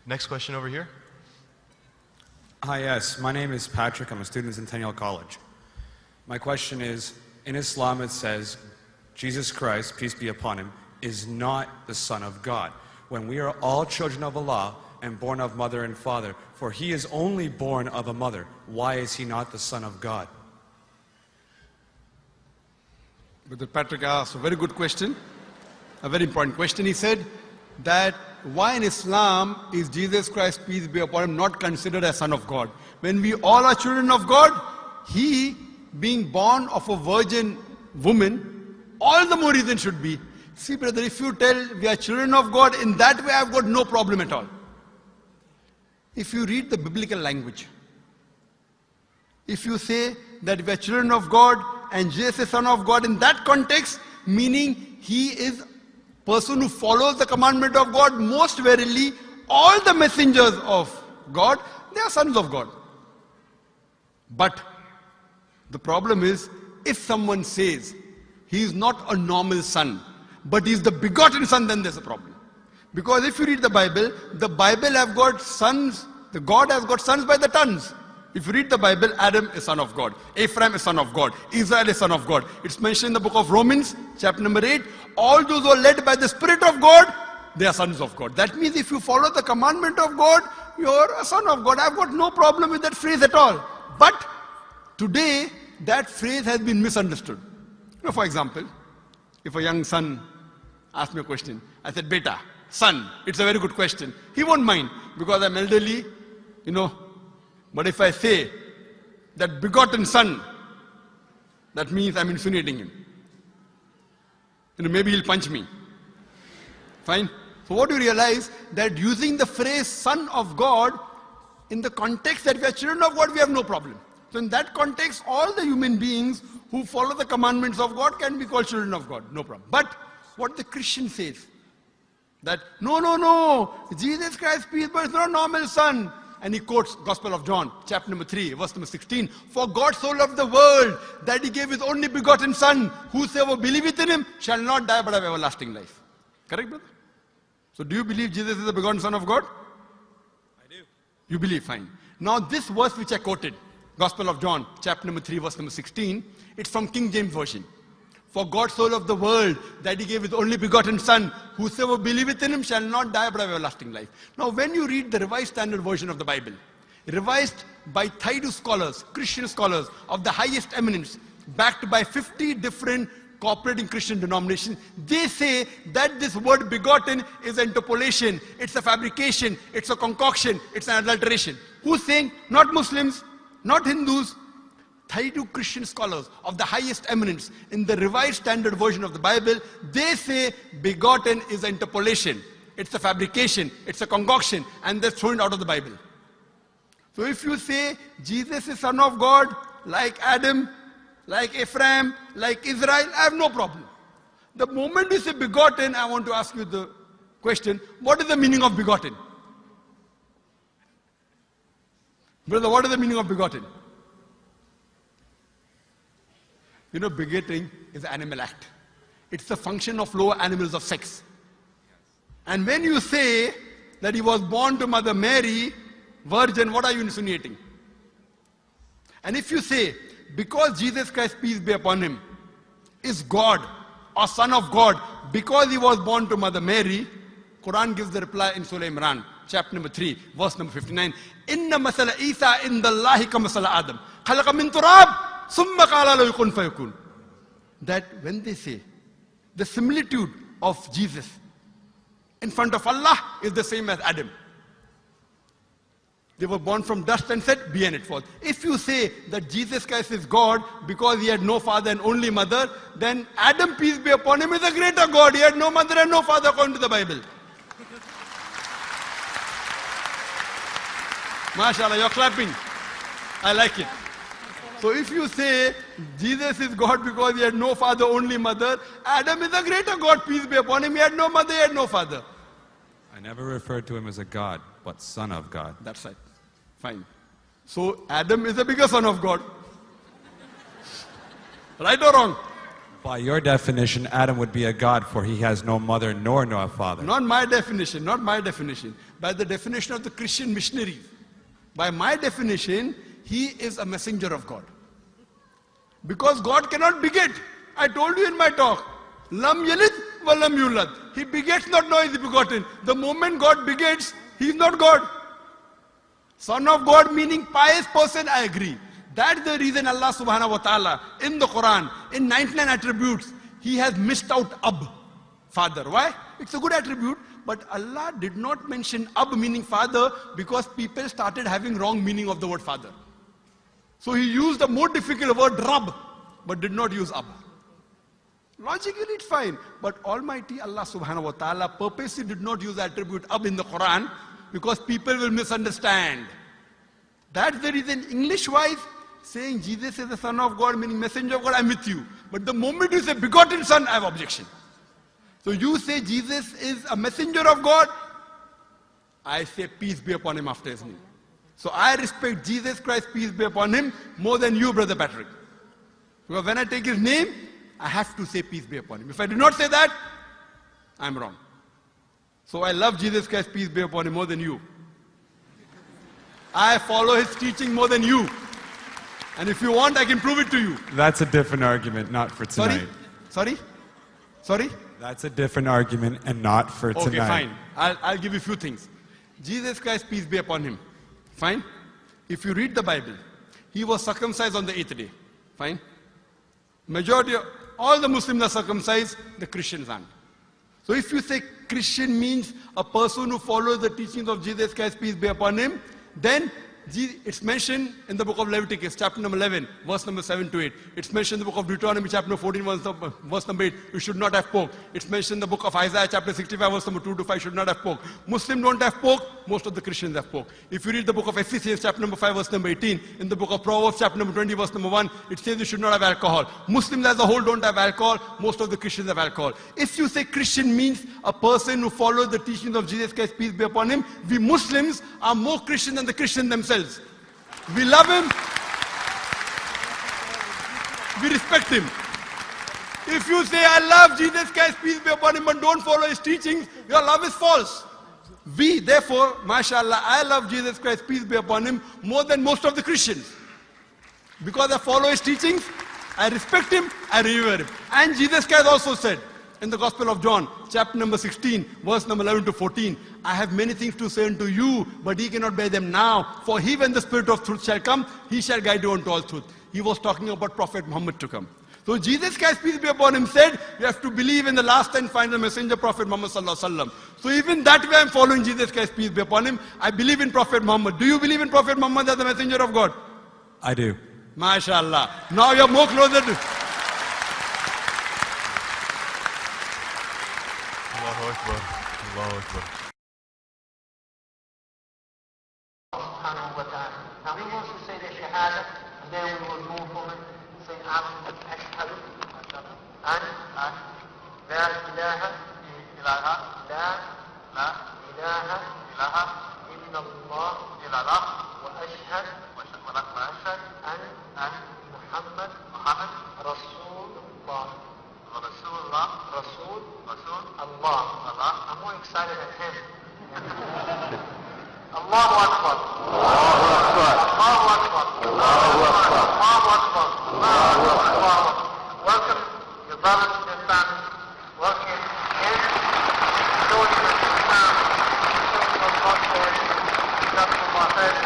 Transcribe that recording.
Next question over here. Hi, yes. My name is Patrick. I'm a student at Centennial College. My question is, in Islam it says, Jesus Christ, peace be upon him, is not the Son of God. When we are all children of Allah and born of mother and father, for he is only born of a mother, why is he not the Son of God? Brother Patrick asked a very good question, a very important question. He said that why in Islam is Jesus Christ, peace be upon him, not considered as Son of God? When we all are children of God, he being born of a virgin woman, all the more reason should be. See brother, if you tell we are children of God, in that way I've got no problem at all. If you read the biblical language, if you say that we are children of God and Jesus is Son of God, in that context, meaning he is person who follows the commandment of God, most verily all the messengers of God, they are sons of God. But the problem is, if someone says he is not a normal son, but he is the begotten son, then there's a problem. Because if you read the Bible have got sons, the God has got sons by the tons. If you read the Bible, Adam is son of God, Ephrem is son of God, Israel is son of God. It's mentioned in the book of Romans, chapter number 8, all those who are led by the Spirit of God, they are sons of God. That means if you follow the commandment of God, you're a son of God. I've got no problem with that phrase at all. But today, that phrase has been misunderstood. You know, for example, if a young son asks me a question, I said, Beta, son, it's a very good question. He won't mind because I'm elderly, you know. But if I say that begotten son, that means I'm insinuating him. You know, maybe he'll punch me. Fine. So what do you realize? That using the phrase son of God, in the context that we are children of God, we have no problem. So in that context, all the human beings who follow the commandments of God can be called children of God. No problem. But what the Christian says, that no, Jesus Christ, peace, but it's not a normal son. And he quotes Gospel of John, chapter number 3, verse number 16. For God so loved the world that he gave his only begotten son. Whosoever believeth in him shall not die but have everlasting life. Correct, brother? So do you believe Jesus is the begotten son of God? I do. You believe, fine. Now this verse which I quoted, Gospel of John, chapter number 3, verse number 16, it's from King James Version. For God so loved the world that he gave his only begotten son. Whosoever believeth in him shall not die but have everlasting life. Now when you read the Revised Standard Version of the Bible, revised by Thaidu scholars, Christian scholars of the highest eminence, backed by 50 different cooperating Christian denominations, they say that this word begotten is an interpolation, it's a fabrication, it's a concoction, it's an adulteration. Who's saying? Not Muslims, not Hindus. Thaidu Christian scholars of the highest eminence in the Revised Standard Version of the Bible, they say begotten is an interpolation. It's a fabrication, it's a concoction, and they're thrown out of the Bible. So if you say Jesus is Son of God, like Adam, like Ephraim, like Israel, I have no problem. The moment you say begotten, I want to ask you the question, what is the meaning of begotten? Brother, what is the meaning of begotten? You know, begetting is an animal act. It's the function of lower animals of sex. And when you say that he was born to Mother Mary, virgin, what are you insinuating? And if you say, because Jesus Christ, peace be upon him, is God or Son of God, because he was born to Mother Mary, Quran gives the reply in Surah Imran, chapter number 3, verse number 59. Inna masala Isa indallahi ka masala Adam. Khalaqa min turab. That when they say the similitude of Jesus in front of Allah is the same as Adam. They were born from dust and said, be and it was. If you say that Jesus Christ is God because he had no father and only mother, then Adam, peace be upon him, is a greater God. He had no mother and no father according to the Bible. MashaAllah, you're clapping. I like it. So if you say Jesus is God because he had no father, only mother, Adam is a greater God, peace be upon him. He had no mother, he had no father. I never referred to him as a God, but Son of God. That's right. Fine. So Adam is a bigger son of God. Right or wrong? By your definition, Adam would be a god, for he has no mother nor no father. Not my definition, not my definition. By the definition of the Christian missionary. By my definition, he is a messenger of God. Because God cannot beget. I told you in my talk. Lam yalid wa lam yulad. He begets not, nor is he begotten. The moment God begets, he is not God. Son of God meaning pious person, I agree. That's the reason Allah subhanahu wa ta'ala in the Quran, in 99 attributes, he has missed out Ab, father. Why? It's a good attribute, but Allah did not mention Ab meaning father because people started having wrong meaning of the word father. So he used the more difficult word Rab, but did not use Ab. Logically it's fine, but Almighty Allah subhanahu wa ta'ala purposely did not use the attribute Ab in the Quran because people will misunderstand. That's the reason English-wise, saying Jesus is the Son of God, meaning messenger of God, I'm with you. But the moment you say begotten Son, I have objection. So you say Jesus is a messenger of God, I say peace be upon him after his name. So I respect Jesus Christ, peace be upon him, more than you, Brother Patrick. Because when I take his name, I have to say peace be upon him. If I do not say that, I'm wrong. So I love Jesus Christ, peace be upon him, more than you. I follow his teaching more than you. And if you want, I can prove it to you. That's a different argument, not for tonight. Sorry? That's a different argument and not for tonight. Okay, fine. I'll give you a few things. Jesus Christ, peace be upon him. Fine? If you read the Bible, he was circumcised on the 8th day. Fine? Majority of all the Muslims are circumcised, the Christians aren't. So if you say Christian means a person who follows the teachings of Jesus Christ, peace be upon him, then it's mentioned in the book of Leviticus, chapter number 11, verse number 7 to 8. It's mentioned in the book of Deuteronomy, chapter number 14, verse number 8, you should not have pork. It's mentioned in the book of Isaiah, chapter 65, verse number 2 to 5, should not have pork. Muslims don't have pork, most of the Christians have pork. If you read the book of Ecclesiastes, chapter number 5, verse number 18, in the book of Proverbs, chapter number 20, verse number 1, it says you should not have alcohol. Muslims as a whole don't have alcohol, most of the Christians have alcohol. If you say Christian means a person who follows the teachings of Jesus Christ, peace be upon him, we Muslims are more Christian than the Christians themselves. We love him. We respect him. If you say, I love Jesus Christ, peace be upon him, but don't follow his teachings, your love is false. We, therefore, mashallah, I love Jesus Christ, peace be upon him, more than most of the Christians. Because I follow his teachings, I respect him, I revere him. And Jesus Christ also said, in the Gospel of John, chapter number 16, verse number 11 to 14, I have many things to say unto you, but ye cannot bear them now. For he, when the Spirit of truth shall come, he shall guide you unto all truth. He was talking about Prophet Muhammad to come. So Jesus Christ, peace be upon him, said, you have to believe in the last and final messenger, Prophet Muhammad sallallahu alaihi wasallam. So even that way I'm following Jesus Christ, peace be upon him. I believe in Prophet Muhammad. Do you believe in Prophet Muhammad as the messenger of God? I do. MashaAllah. Now you're more closer to... Allahu Akbar. Allahu Akbar. Now he wants to say the Shahada, and then we will move from it, say أشهد أن لا إله إلا الله وأشهد أن محمد رسول الله. Allah. I'm more excited than him. Allahu Akbar. Allahu Akbar. Allahu Akbar. Allahu Akbar. Welcome your brothers and your family. Welcome in. Showing you Islam. Showing you God's word. Showing you God's word.